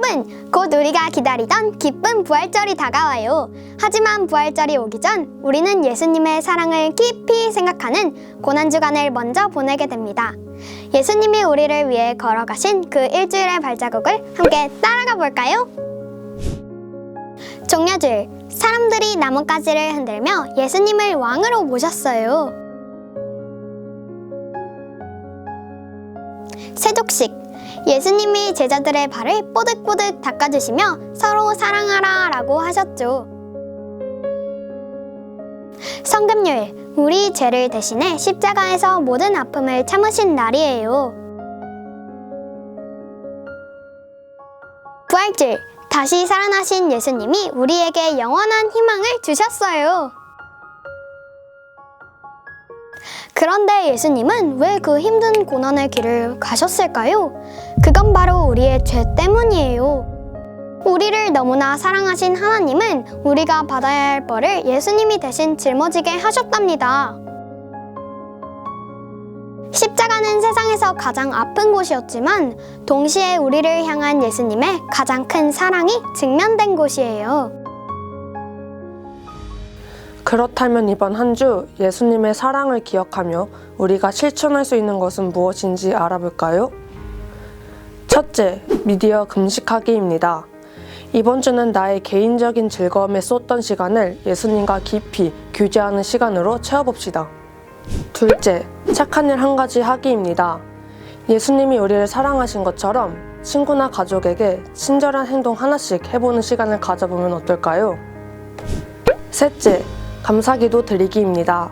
여러분, 곧 우리가 기다리던 기쁜 부활절이 다가와요. 하지만 부활절이 오기 전 우리는 예수님의 사랑을 깊이 생각하는 고난주간을 먼저 보내게 됩니다. 예수님이 우리를 위해 걸어가신 그 일주일의 발자국을 함께 따라가 볼까요? 종려주일, 사람들이 나뭇가지를 흔들며 예수님을 왕으로 모셨어요. 세족식, 예수님이 제자들의 발을 뽀득뽀득 닦아주시며 서로 사랑하라 라고 하셨죠. 성금요일, 우리 죄를 대신해 십자가에서 모든 아픔을 참으신 날이에요. 부활주일, 다시 살아나신 예수님이 우리에게 영원한 희망을 주셨어요. 그런데 예수님은 왜 그 힘든 고난의 길을 가셨을까요? 그건 바로 우리의 죄 때문이에요. 우리를 너무나 사랑하신 하나님은 우리가 받아야 할 벌을 예수님이 대신 짊어지게 하셨답니다. 십자가는 세상에서 가장 아픈 곳이었지만 동시에 우리를 향한 예수님의 가장 큰 사랑이 증명된 곳이에요. 그렇다면 이번 한 주 예수님의 사랑을 기억하며 우리가 실천할 수 있는 것은 무엇인지 알아볼까요? 첫째, 미디어 금식하기입니다. 이번 주는 나의 개인적인 즐거움에 쏟던 시간을 예수님과 깊이 교제하는 시간으로 채워봅시다. 둘째, 착한 일 한 가지 하기입니다. 예수님이 우리를 사랑하신 것처럼 친구나 가족에게 친절한 행동 하나씩 해보는 시간을 가져보면 어떨까요? 셋째, 감사기도 드리기입니다.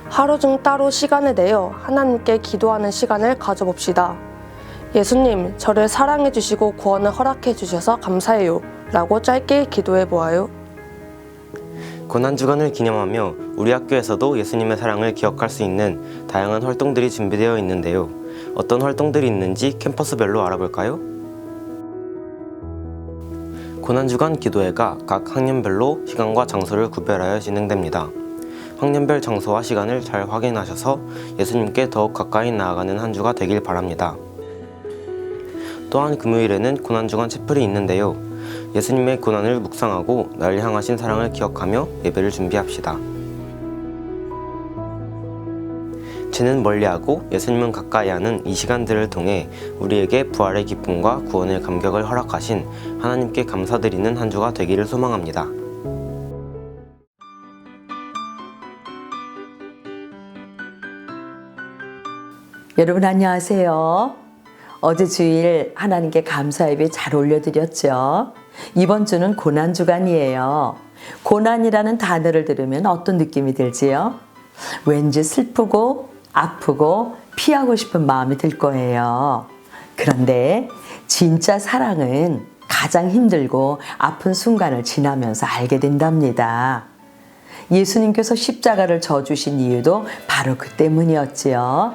하루 중 따로 시간을 내어 하나님께 기도하는 시간을 가져봅시다. 예수님, 저를 사랑해 주시고 구원을 허락해 주셔서 감사해요 라고 짧게 기도해 보아요. 고난주간을 기념하며 우리 학교에서도 예수님의 사랑을 기억할 수 있는 다양한 활동들이 준비되어 있는데요. 어떤 활동들이 있는지 캠퍼스별로 알아볼까요? 고난주간 기도회가 각 학년별로 시간과 장소를 구별하여 진행됩니다. 학년별 장소와 시간을 잘 확인하셔서 예수님께 더욱 가까이 나아가는 한 주가 되길 바랍니다. 또한 금요일에는 고난주간 채플이 있는데요. 예수님의 고난을 묵상하고 나를 향하신 사랑을 기억하며 예배를 준비합시다. 죄는 멀리하고 예수님은 가까이하는 이 시간들을 통해 우리에게 부활의 기쁨과 구원의 감격을 허락하신 하나님께 감사드리는 한 주가 되기를 소망합니다. 여러분 안녕하세요. 어제 주일 하나님께 감사 예배 잘 올려드렸죠. 이번 주는 고난주간이에요. 고난이라는 단어를 들으면 어떤 느낌이 들지요? 왠지 슬프고 아프고 피하고 싶은 마음이 들 거예요. 그런데 진짜 사랑은 가장 힘들고 아픈 순간을 지나면서 알게 된답니다. 예수님께서 십자가를 져주신 이유도 바로 그 때문이었지요.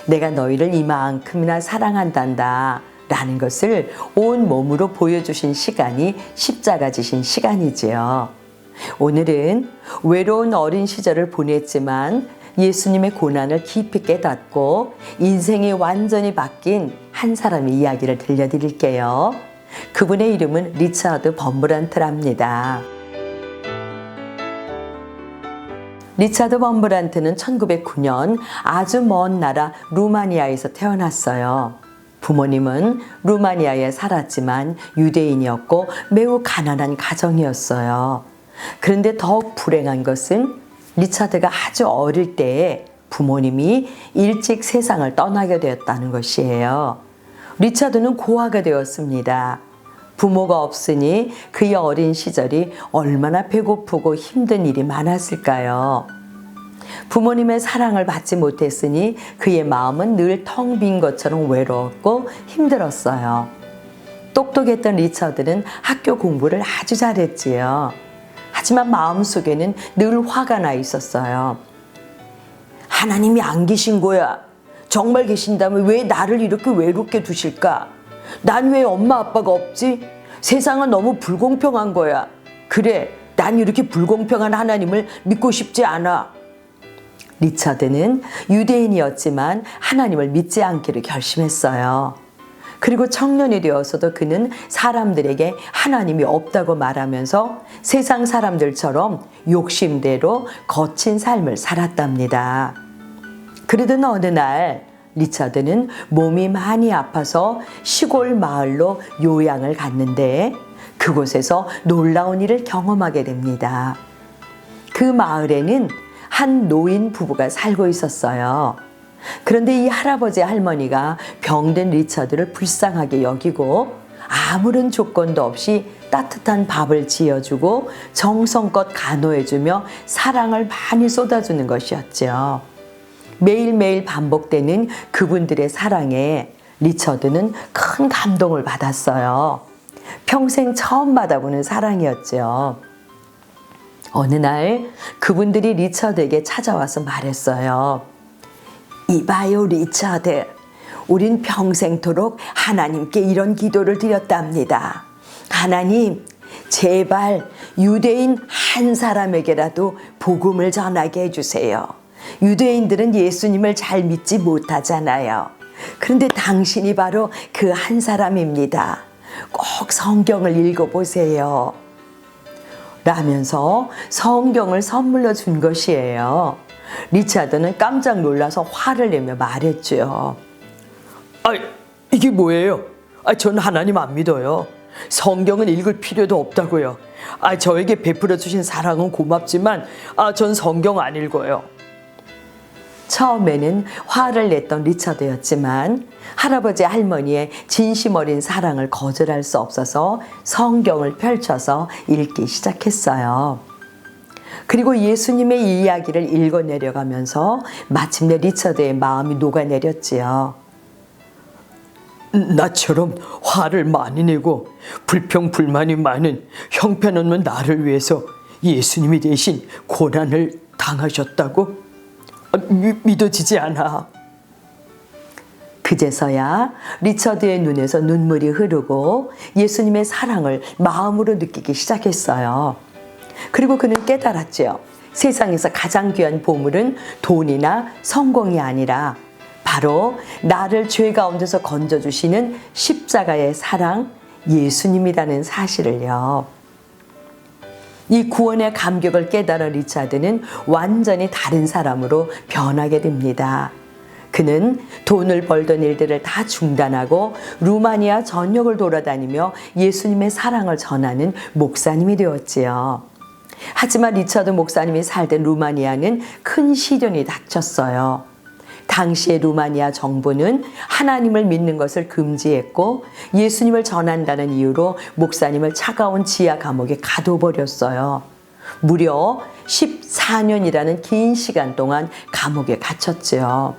내가 너희를 이만큼이나 사랑한단다 라는 것을 온 몸으로 보여주신 시간이 십자가 지신 시간이지요. 오늘은 외로운 어린 시절을 보냈지만 예수님의 고난을 깊이 깨닫고 인생이 완전히 바뀐 한 사람의 이야기를 들려드릴게요. 그분의 이름은 리차드 범브란트랍니다. 리차드 범브란트는 1909년 아주 먼 나라 루마니아에서 태어났어요. 부모님은 루마니아에 살았지만 유대인이었고 매우 가난한 가정이었어요. 그런데 더욱 불행한 것은 리차드가 아주 어릴 때에 부모님이 일찍 세상을 떠나게 되었다는 것이에요. 리차드는 고아가 되었습니다. 부모가 없으니 그의 어린 시절이 얼마나 배고프고 힘든 일이 많았을까요? 부모님의 사랑을 받지 못했으니 그의 마음은 늘 텅 빈 것처럼 외로웠고 힘들었어요. 똑똑했던 리차드는 학교 공부를 아주 잘했지요. 하지만 마음속에는 늘 화가 나 있었어요. 하나님이 안 계신 거야. 정말 계신다면 왜 나를 이렇게 외롭게 두실까? 난 왜 엄마 아빠가 없지? 세상은 너무 불공평한 거야. 그래, 난 이렇게 불공평한 하나님을 믿고 싶지 않아. 리차드는 유대인이었지만 하나님을 믿지 않기로 결심했어요. 그리고 청년이 되어서도 그는 사람들에게 하나님이 없다고 말하면서 세상 사람들처럼 욕심대로 거친 삶을 살았답니다. 그러던 어느 날 리차드는 몸이 많이 아파서 시골 마을로 요양을 갔는데 그곳에서 놀라운 일을 경험하게 됩니다. 그 마을에는 한 노인 부부가 살고 있었어요. 그런데 이 할아버지 할머니가 병든 리차드를 불쌍하게 여기고 아무런 조건도 없이 따뜻한 밥을 지어주고 정성껏 간호해주며 사랑을 많이 쏟아주는 것이었죠. 매일매일 반복되는 그분들의 사랑에 리처드는 큰 감동을 받았어요. 평생 처음 받아보는 사랑이었죠. 어느 날 그분들이 리처드에게 찾아와서 말했어요. 이봐요, 리처드. 우린 평생토록 하나님께 이런 기도를 드렸답니다. 하나님, 제발 유대인 한 사람에게라도 복음을 전하게 해주세요. 유대인들은 예수님을 잘 믿지 못하잖아요. 그런데 당신이 바로 그 한 사람입니다. 꼭 성경을 읽어보세요. 라면서 성경을 선물로 준 것이에요. 리차드는 깜짝 놀라서 화를 내며 말했죠. 이게 뭐예요? 전 하나님 안 믿어요. 성경은 읽을 필요도 없다고요. 저에게 베풀어 주신 사랑은 고맙지만 전 성경 안 읽어요. 처음에는 화를 냈던 리처드였지만 할아버지 할머니의 진심 어린 사랑을 거절할 수 없어서 성경을 펼쳐서 읽기 시작했어요. 그리고 예수님의 이야기를 읽어내려가면서 마침내 리처드의 마음이 녹아내렸지요. 나처럼 화를 많이 내고 불평불만이 많은 형편없는 나를 위해서 예수님이 대신 고난을 당하셨다고? 믿어지지 않아. 그제서야 리처드의 눈에서 눈물이 흐르고 예수님의 사랑을 마음으로 느끼기 시작했어요. 그리고 그는 깨달았죠. 세상에서 가장 귀한 보물은 돈이나 성공이 아니라 바로 나를 죄 가운데서 건져주시는 십자가의 사랑, 예수님이라는 사실을요. 이 구원의 감격을 깨달은 리차드는 완전히 다른 사람으로 변하게 됩니다. 그는 돈을 벌던 일들을 다 중단하고 루마니아 전역을 돌아다니며 예수님의 사랑을 전하는 목사님이 되었지요. 하지만 리처드 목사님이 살던 루마니아는 큰 시련이 닥쳤어요. 당시의 루마니아 정부는 하나님을 믿는 것을 금지했고 예수님을 전한다는 이유로 목사님을 차가운 지하 감옥에 가둬버렸어요. 무려 14년이라는 긴 시간 동안 감옥에 갇혔죠.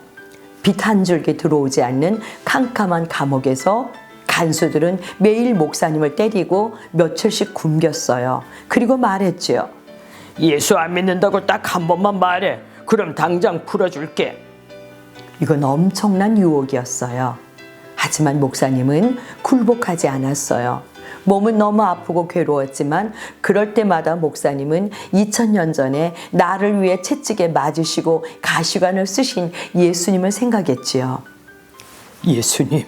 빛 한 줄기 들어오지 않는 캄캄한 감옥에서 간수들은 매일 목사님을 때리고 며칠씩 굶겼어요. 그리고 말했죠. 예수 안 믿는다고 딱 한 번만 말해. 그럼 당장 풀어줄게. 이건 엄청난 유혹이었어요. 하지만 목사님은 굴복하지 않았어요. 몸은 너무 아프고 괴로웠지만 그럴 때마다 목사님은 2000년 전에 나를 위해 채찍에 맞으시고 가시관을 쓰신 예수님을 생각했지요. 예수님,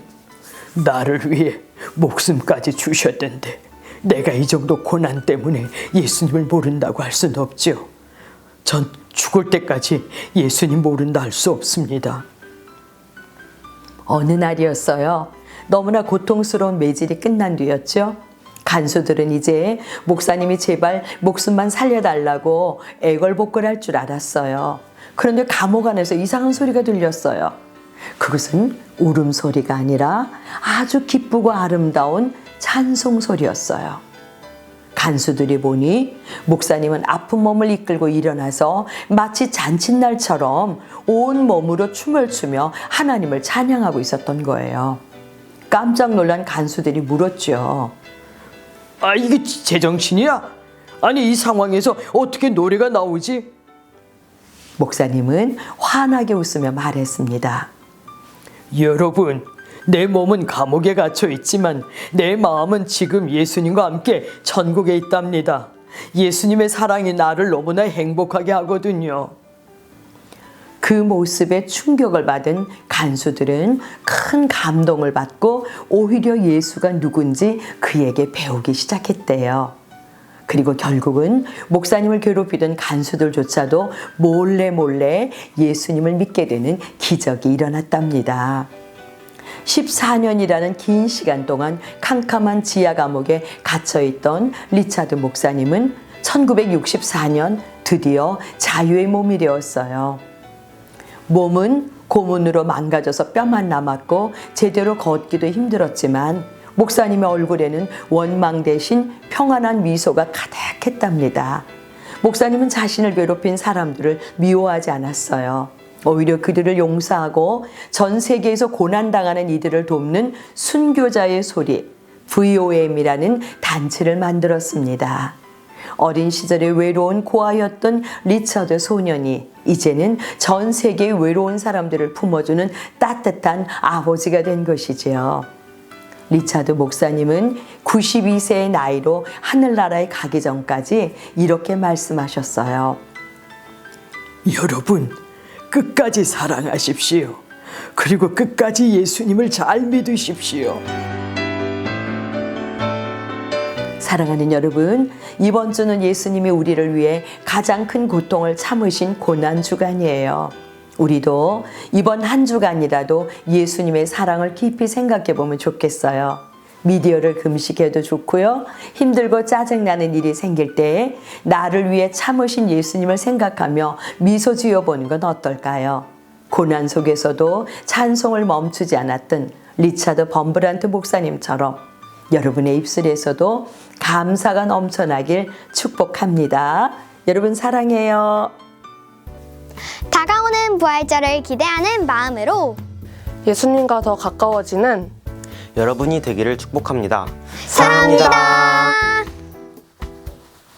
나를 위해 목숨까지 주셨던데 내가 이 정도 고난 때문에 예수님을 모른다고 할 수는 없죠. 전 죽을 때까지 예수님 모른다 할 수 없습니다. 어느 날이었어요. 너무나 고통스러운 매질이 끝난 뒤였죠. 간수들은 이제 목사님이 제발 목숨만 살려달라고 애걸복걸할 줄 알았어요. 그런데 감옥 안에서 이상한 소리가 들렸어요. 그것은 울음소리가 아니라 아주 기쁘고 아름다운 찬송소리였어요. 간수들이 보니 목사님은 아픈 몸을 이끌고 일어나서 마치 잔칫날처럼 온 몸으로 춤을 추며 하나님을 찬양하고 있었던 거예요. 깜짝 놀란 간수들이 물었죠. 이게 제정신이야? 아니 이 상황에서 어떻게 노래가 나오지? 목사님은 환하게 웃으며 말했습니다. 여러분, 내 몸은 감옥에 갇혀 있지만 내 마음은 지금 예수님과 함께 천국에 있답니다. 예수님의 사랑이 나를 너무나 행복하게 하거든요. 그 모습에 충격을 받은 간수들은 큰 감동을 받고 오히려 예수가 누군지 그에게 배우기 시작했대요. 그리고 결국은 목사님을 괴롭히던 간수들조차도 몰래 예수님을 믿게 되는 기적이 일어났답니다. 14년이라는 긴 시간 동안 캄캄한 지하 감옥에 갇혀있던 리차드 목사님은 1964년 드디어 자유의 몸이 되었어요. 몸은 고문으로 망가져서 뼈만 남았고 제대로 걷기도 힘들었지만 목사님의 얼굴에는 원망 대신 평안한 미소가 가득했답니다. 목사님은 자신을 괴롭힌 사람들을 미워하지 않았어요. 오히려 그들을 용서하고 전 세계에서 고난당하는 이들을 돕는 순교자의 소리, VOM이라는 단체를 만들었습니다. 어린 시절에 외로운 고아였던 리처드 소년이 이제는 전 세계의 외로운 사람들을 품어주는 따뜻한 아버지가 된 것이지요. 리차드 목사님은 92세의 나이로 하늘나라에 가기 전까지 이렇게 말씀하셨어요. 여러분, 끝까지 사랑하십시오. 그리고 끝까지 예수님을 잘 믿으십시오. 사랑하는 여러분, 이번 주는 예수님이 우리를 위해 가장 큰 고통을 참으신 고난주간이에요. 우리도 이번 한 주간이라도 예수님의 사랑을 깊이 생각해 보면 좋겠어요. 미디어를 금식해도 좋고요. 힘들고 짜증나는 일이 생길 때 나를 위해 참으신 예수님을 생각하며 미소 지어보는 건 어떨까요? 고난 속에서도 찬송을 멈추지 않았던 리차드 범브란트 목사님처럼 여러분의 입술에서도 감사가 넘쳐나길 축복합니다. 여러분 사랑해요. 다가오는 부활절을 기대하는 마음으로 예수님과 더 가까워지는 여러분이 되기를 축복합니다. 사랑합니다.